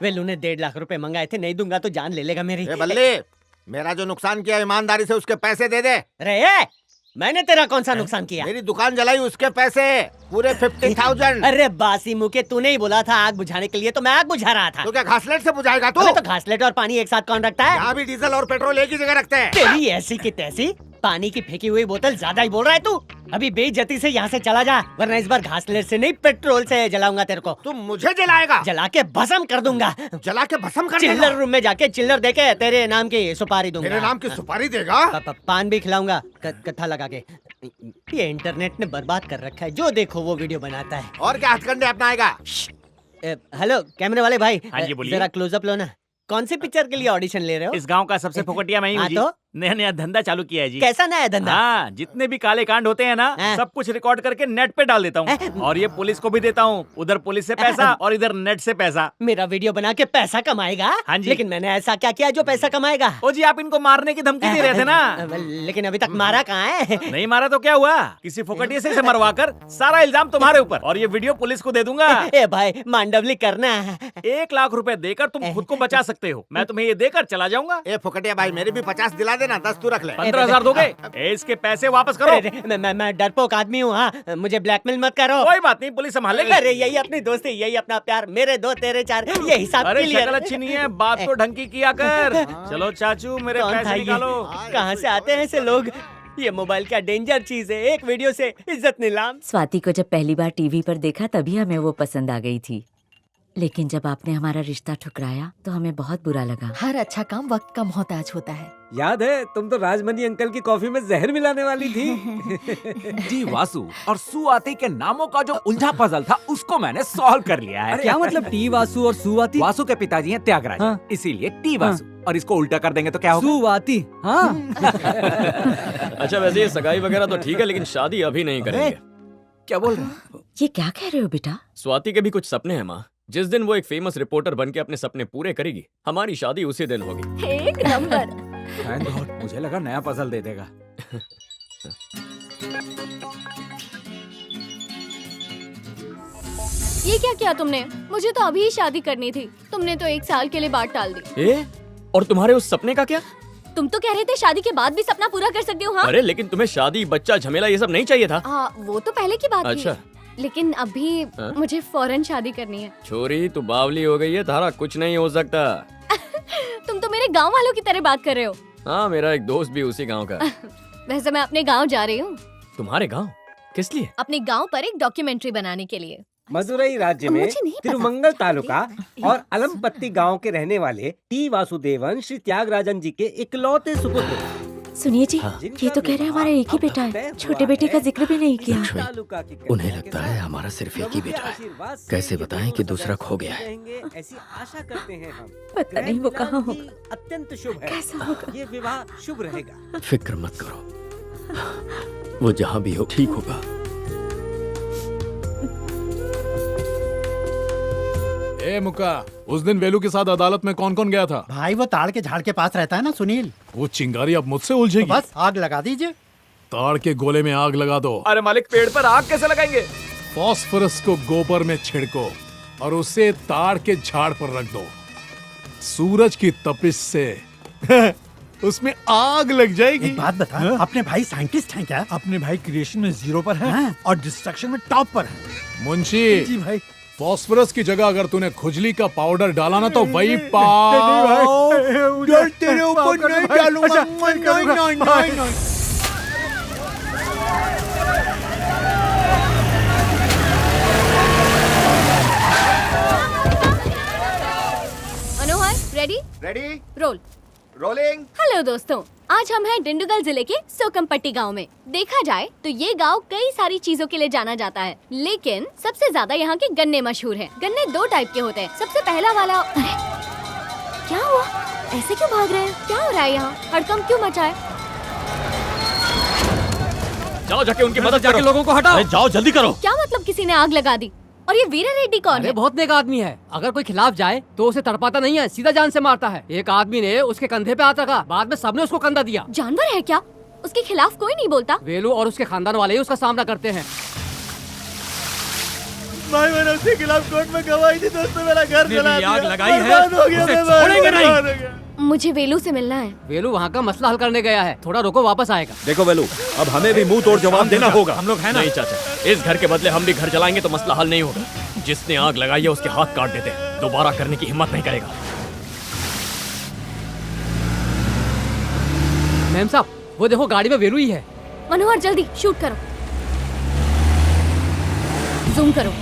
वेलू ने 1.5 लाख रुपए मंगाए थे, नहीं दूंगा तो जान ले लेगा मेरी। ए बल्ले, मेरा जो नुकसान किया ईमानदारी से उसके पैसे दे दे। अरे मैंने तेरा कौन सा नुकसान किया? मेरी दुकान जलाई उसके पैसे पूरे 50,000। अरे बासी मुके, तूने ही बोला था आग बुझाने के लिए, तो मैं आग बुझा रहा था। तो क्या घासलेट से बुझाएगा तू? तो घासलेट और पानी एक साथ कौन रखता है? यहाँ भी डीजल और पेट्रोल एक ही जगह रखते हैं। तेरी ऐसी की तैसी, पानी की फेंकी हुई बोतल ज्यादा ही बोल रहा है तू। अभी बेइज्जती से यहाँ से चला जा, वरना इस बार घासलेट से नहीं पेट्रोल से जलाऊंगा तेरे को। तू मुझे जलाएगा? जला के भस्म कर दूंगा। जला के भस्म कर चिल्लर रूम में जाके चिल्लर देके तेरे नाम की सुपारी दूंगा। मेरे नाम की सुपारी देगा? पान भी खिलाऊंगा कत्था लगा के। ये इंटरनेट ने बर्बाद कर रखा है, जो देखो वो वीडियो बनाता है। और क्या हथकंडे अपनाएगा? हेलो कैमरे वाले भाई, हाँ जी, बोलिए। जरा क्लोजअप लो ना। कौन से पिक्चर के लिए ऑडिशन ले रहे हो? इस गांव का सबसे फोकटिया मैं ही हूँ हाँ जी। तो? नया नया धंधा चालू किया है जी। कैसा नया धंधा? हाँ, जितने भी काले कांड होते हैं ना, हाँ। सब कुछ रिकॉर्ड करके नेट पे डाल देता हूँ और ये पुलिस को भी देता हूँ। उधर पुलिस से पैसा और इधर नेट से पैसा। मेरा वीडियो बना के पैसा कमाएगा? हाँ जी। लेकिन मैंने ऐसा क्या किया जो पैसा कमाएगा? ओ जी, आप इनको मारने की धमकी दे रहे थे ना। लेकिन अभी तक मारा कहाँ है? नहीं मारा तो क्या हुआ, किसी फोकटिया से इसे मरवा कर सारा इल्जाम तुम्हारे ऊपर, और ये वीडियो पुलिस को दे दूंगा। ए भाई मांडवली करना है। 1 लाख रुपए देकर तुम खुद को बचा सकते हो। मैं तुम्हें ये देकर चला जाऊंगा। ए फुकटिया भाई, मेरे भी 50 दिला देना, 10 तू रख ले। 15,000 दोगे? इसके पैसे वापस करो। अरे, मैं डरपोक आदमी हूँ। हाँ, मुझे ब्लैकमेल मत करो। कोई बात नहीं, पुलिस संभाल लेगी। अरे यही अपनी दोस्ती, यही अपना प्यार, मेरे 2 तेरे 4, ये हिसाब अरे क्लियर। शक्ल अच्छी नहीं है, बात तो ढंग की किया कर। चलो चाचू, मेरे कौन था पैसे ये? निकालो। कहाँ से आते हैं ऐसे लोग? ये मोबाइल क्या डेंजर चीज है, एक वीडियो से इज्जत नीलाम। स्वाति को जब पहली बार टीवी पर देखा तभी हमें वो पसंद आ गई थी, लेकिन जब आपने हमारा रिश्ता ठुकराया तो हमें बहुत बुरा लगा। हर अच्छा काम वक्त का मोहताज होता है। याद है, तुम तो राजमनी अंकल की कॉफी में जहर मिलाने वाली थी। जी, वासु और सुआती के नामों का जो उलझा पजल था उसको मैंने सॉल्व कर लिया है। क्या मतलब टी वासु और सुवाती? वासु के पिताजी हैं त्यागराज, हाँ। इसीलिए टी वासु, और इसको उल्टा कर देंगे तो क्या होगा? सुवाती। हाँ। अच्छा वैसे ये सगाई वगैरह तो ठीक है, लेकिन शादी अभी नहीं करेंगे। क्या बोल रहे हैं? ये क्या कह रहे हो बेटा? स्वाति के भी कुछ सपने हैं माँ। जिस दिन वो एक फेमस रिपोर्टर बन के अपने सपने पूरे करेगी, हमारी शादी उसी दिन होगी। एक नंबर। थैंक गॉड, मुझे लगा नया पजल दे देगा। ये क्या किया तुमने? मुझे तो अभी ही शादी करनी थी, तुमने तो 1 साल के लिए बात टाल दी। और तुम्हारे उस सपने का क्या? तुम तो कह रहे थे शादी के बाद भी सपना पूरा कर सकते हो। हाँ? अरे लेकिन तुम्हें शादी, बच्चा, झमेला ये सब नहीं चाहिए था। वो तो पहले की बात अच्छा। थी, लेकिन अभी मुझे फौरन शादी करनी है। छोरी तू बावली हो गई है, तारा कुछ नहीं हो सकता। तुम तो मेरे गांव वालों की तरह बात कर रहे हो। हाँ, मेरा एक दोस्त भी उसी गांव का। वैसे मैं अपने गांव जा रही हूँ। तुम्हारे गांव? किस लिए? अपने गांव पर एक डॉक्यूमेंट्री बनाने के लिए। मदुरई राज्य में मुझे नहीं पता। तिरुमंगल तालुका और अलमपत्ती गांव के रहने वाले टी वासुदेवन श्री त्यागराजन जी के इकलौते सुपुत्र। सुनिए जी, ये तो कह रहे हैं हमारा एक ही बेटा है, छोटे बेटे का जिक्र भी नहीं किया। उन्हें लगता है हमारा सिर्फ एक ही बेटा है। कैसे बताएं कि दूसरा खो गया है? ऐसी आशा करते हैं हम। पता नहीं वो कहाँ होगा, अत्यंत शुभ है। कैसा होगा? ये विवाह शुभ रहेगा। फिक्र मत करो, वो जहाँ भी हो ठीक होगा। ए मुक्का, उस दिन वेलू के साथ अदालत में कौन कौन गया था? भाई वो ताड़ के झाड़ के पास रहता है ना सुनील। वो चिंगारी अब मुझसे उलझेगी। तो बस आग लगा दीजिए। ताड़ के गोले में आग लगा दो। अरे मालिक, पेड़ पर आग कैसे लगाएंगे? फास्फोरस को गोबर में छिड़को और उसे ताड़ के झाड़ पर रख दो। सूरज की तपिश से उसमें आग लग जाएगी। एक बात बता, अपने भाई साइंटिस्ट हैं क्या? अपने भाई क्रिएशन में 0 पर है और डिस्ट्रक्शन में टॉप पर है। मुंशी जी भाई। फास्फोरस की जगह अगर तूने खुजली का पाउडर डाला ना तो वही पाओ। तेरे ऊपर नहीं डालूंगा। नहीं। Manohar, ready? Ready, roll. Rolling. Hello दोस्तों, आज हम हैं डिंडुगल जिले के सोकमपट्टी गांव में। देखा जाए तो ये गांव कई सारी चीजों के लिए जाना जाता है, लेकिन सबसे ज्यादा यहाँ के गन्ने मशहूर हैं। गन्ने 2 टाइप के होते हैं। सबसे पहला वाला। अरे क्या हुआ? ऐसे क्यों भाग रहे हैं? क्या हो रहा है यहाँ? हड़कंप क्यों मचा है? जाओ जाके उनकी मदद जाके करो। लोगों को हटाओ। जाओ जल्दी करो। क्या मतलब किसी ने आग लगा दी? और ये वीरा रेड्डी कौन है? बहुत नेक आदमी है, अगर कोई खिलाफ जाए तो उसे तड़पाता नहीं है, सीधा जान से मारता है। एक आदमी ने उसके कंधे पे हाथ रखा, बाद में सबने उसको कंधा दिया। जानवर है क्या? उसके खिलाफ कोई नहीं बोलता? वेलू और उसके खानदान वाले ही उसका सामना करते हैं। भाई मैंने उसके खिलाफ कोर्ट में गवाही दी, दोस्तों मेरा घर जला दिया, आग लगाई है, बर्बाद हो गया, उसे मैं भाई, छोड़ेंगे नहीं। बर्बाद हो गया। मुझे वेलू से मिलना है। वेलू वहाँ का मसला हल करने गया है, थोड़ा रुको, वापस आएगा। देखो वेलू, अब हमें भी मुंह तोड़ जवाब देना होगा। हम लोग हैं ना? नहीं चाचा, इस घर के बदले हम भी घर जलाएंगे तो मसला हल नहीं होगा। जिसने आग लगाई है उसके हाथ काट देते हैं, दोबारा करने की हिम्मत नहीं करेगा। मैम साहब, वो देखो गाड़ी में वेलू ही है। मनोहर जल्दी शूट करो, जूम करो।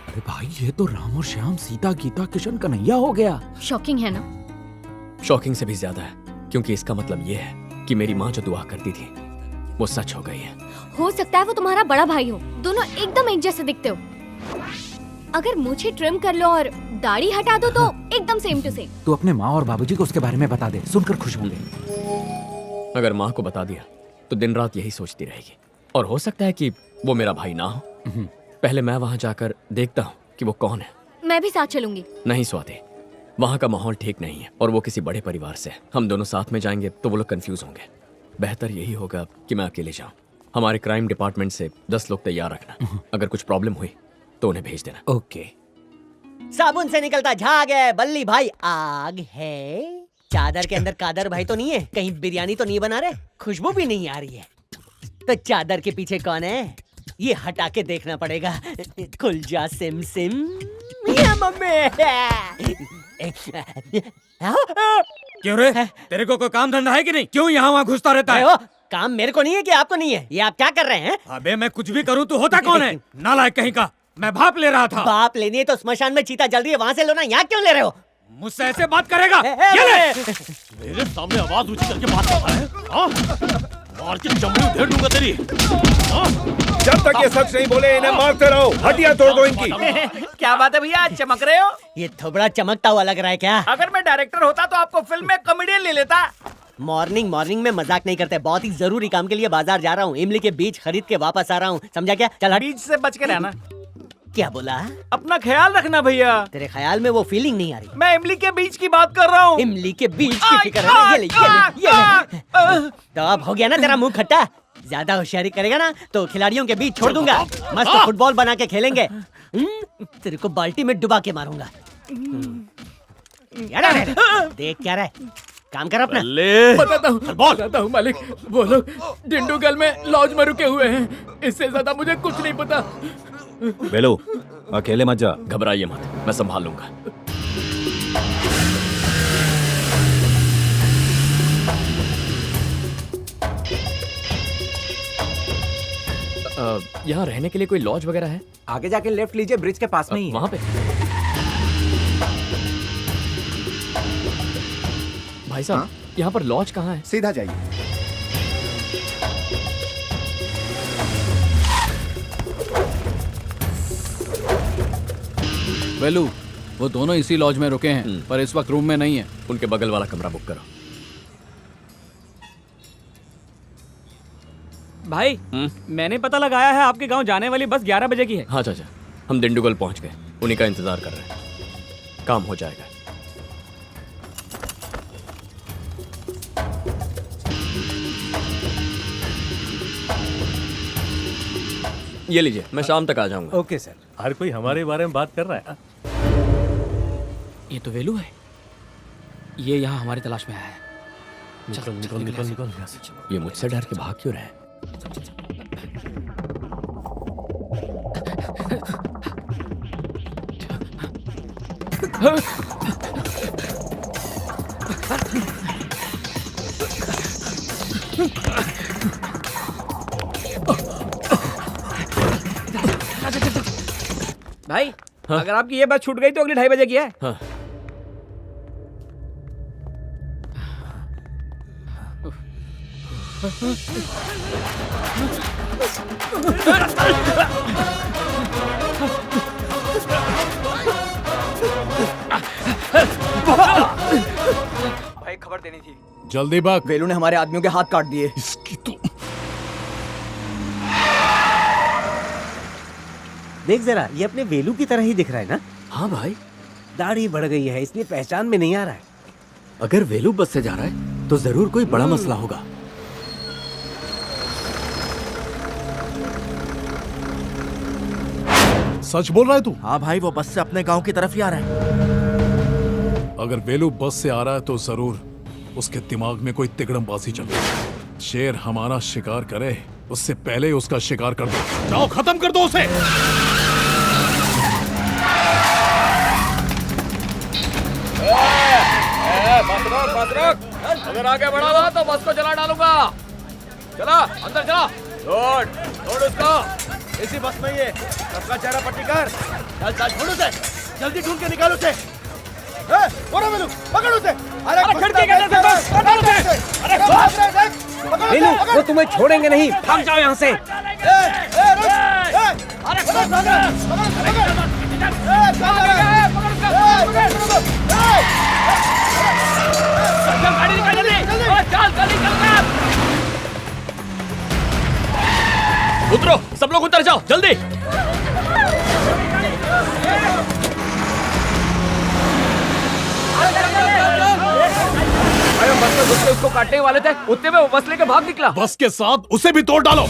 अरे भाई, ये तो राम और श्याम, सीता, गीता, किशन कन्हैया हो गया। शॉकिंग है ना? शॉकिंग से भी ज्यादा है, क्योंकि इसका मतलब ये है कि मेरी माँ जो दुआ करती थी वो सच हो गई है। हो सकता है वो तुम्हारा बड़ा भाई हो, दोनों एकदम एक जैसे दिखते हो। अगर मुझे ट्रिम कर लो और दाढ़ी हटा दो तो एकदम सेम टू सेम। तू अपने माँ और बाबूजी को उसके बारे में बता दे, सुनकर खुश होंगे। अगर माँ को बता दिया तो दिन रात यही सोचती रहेगी, और हो सकता है कि वो मेरा भाई ना हो। पहले मैं वहाँ जाकर देखता हूँ कि वो कौन है। मैं भी साथ चलूंगी। नहीं स्वाति, वहाँ का माहौल ठीक नहीं है और वो किसी बड़े परिवार से है। हम दोनों साथ में जाएंगे तो वो लोग कंफ्यूज होंगे। बेहतर यही होगा कि मैं अकेले जाऊं। हमारे क्राइम डिपार्टमेंट से 10 लोग तैयार रखना। अगर कुछ प्रॉब्लम हुई तो उन्हें भेज देना। ओके। साबुन से निकलता झाग है, बल्ली भाई आग है। चादर के अंदर कादर भाई तो नहीं है? कहीं बिरयानी तो नहीं बना रहे? खुशबू भी नहीं आ रही है। तो चादर के पीछे कौन है? ये हटा के देखना पड़ेगा। खुल जा सिम सिम। या मम्मी। क्यों रे, तेरे को कोई काम धंधा है कि नहीं? क्यों यहाँ वहाँ घुसता रहता है? काम मेरे को नहीं है कि आपको नहीं है? ये आप क्या कर रहे हैं? अबे मैं कुछ भी करूँ तो होता कौन है? नालायक कहीं का। मैं भाप ले रहा था। बाप लेनी है तो स्मशान में चीता जल रही है, वहाँ से लो ना। यहाँ क्यों ले रहे हो? मुझसे ऐसे बात करेगा? ये ले! मेरे सामने आवाज ऊंची करके बात करता है? हाँ? मार के चमड़ी उधेड़ दूंगा तेरी। जब तक ये सच नहीं बोले इन्हें मारते रहो, हड्डियां तोड़ दो इनकी। क्या बात है भैया, आज चमक रहे हो? ये थोबड़ा चमकता हुआ लग रहा है क्या? अगर मैं डायरेक्टर होता तो आपको फिल्म में कॉमेडियन ले लेता। मॉर्निंग में मजाक नहीं करते। बहुत ही जरूरी काम के लिए बाजार जा रहा हूँ। इमली के बीज खरीद के वापस आ रहा हूँ, समझा क्या? चल हट। बीच से बच के रहना। क्या बोला? अपना ख्याल रखना भैया। तेरे ख्याल में वो फीलिंग नहीं आ रही? मैं इमली के बीज की बात कर रहा हूँ। इमली के बीज की फिक्र है ना? ये ले। तो अब हो गया ना तेरा मुंह खट्टा? ज्यादा होशियारी करेगा ना तो खिलाड़ियों के बीच छोड़ दूंगा। मस्त फुटबॉल बना के खेलेंगे। तेरे को बाल्टी में डुबा के मारूंगा। देख क्या रहा है, काम कर अपना। बताता हूँ मालिक, वो लोग डिंडुगल में लॉज में रुके हुए हैं। इससे ज्यादा मुझे कुछ नहीं पता। वेलू, अकेले मत जा। घबराइए मत, मैं संभाल लूंगा। यहाँ रहने के लिए कोई लॉज वगैरह है? आगे जाके लेफ्ट लीजिए, ब्रिज के पास में ही है। वहाँ पे? भाई साहब, यहाँ पर लॉज कहाँ है? सीधा जाइए। वेलू, वो दोनों इसी लॉज में रुके हैं, पर इस वक्त रूम में नहीं है। उनके बगल वाला कमरा बुक करो। भाई, मैंने पता लगाया है आपके गांव जाने वाली बस 11 बजे की है। हाँ चाचा, हम डिंडुगल पहुंच गए, उन्हीं का इंतजार कर रहे हैं। काम हो जाएगा। ये लीजिए, मैं शाम तक आ जाऊंगा। Okay sir. हर कोई हमारे बारे में बात कर रहा है। ये तो वेलू है, ये यहाँ हमारी तलाश में आया है। निकल। ये मुझसे डर के भाग क्यों रहे? भाई, अगर आपकी ये बात छूट गई तो अगली 2:30 बजे की है। हाँ। भाई खबर देनी थी। जल्दी भाग। वेलू ने हमारे आदमियों के हाथ काट दिए। इसकी तो देख जरा, ये अपने वेलू की तरह ही दिख रहा है ना? हाँ भाई, दाढ़ी बढ़ गई है इसलिए पहचान में नहीं आ रहा है। अगर वेलू बस से जा रहा है तो जरूर कोई बड़ा मसला होगा। सच बोल रहा है तू? हाँ भाई, वो बस से अपने गांव की तरफ ही आ रहा है। अगर वेलू बस से आ रहा है तो जरूर उसके दिमाग में कोई तिकड़मबाजी चल रही है। शेर हमारा शिकार करे उससे पहले उसका शिकार कर दो। जाओ खत्म कर दो उसे। अगर आगे बढ़ा हुआ तो बस को जला डालूंगा। चला अंदर चला, छोड़ उसको। इसी बस में ये सबका चेहरा पट्टी कर। चल चल, छोड़ उसे, जल्दी ढूंढ के निकाल उसे। पकड़ उसे। अरे खिड़की के अंदर से बस पकड़ उसे। अरे वेलू, वो तुम्हें छोड़ेंगे नहीं, भाग जाओ यहाँ से। गाड़ी निकाल जल्दी, चल जल्दी चल। उतरो, सब लोग उतर जाओ जल्दी। भाई हम बस में घुस के उसको काटने वाले थे, उतने में वो बस लेके भाग निकला। बस के साथ उसे भी तोड़ डालो।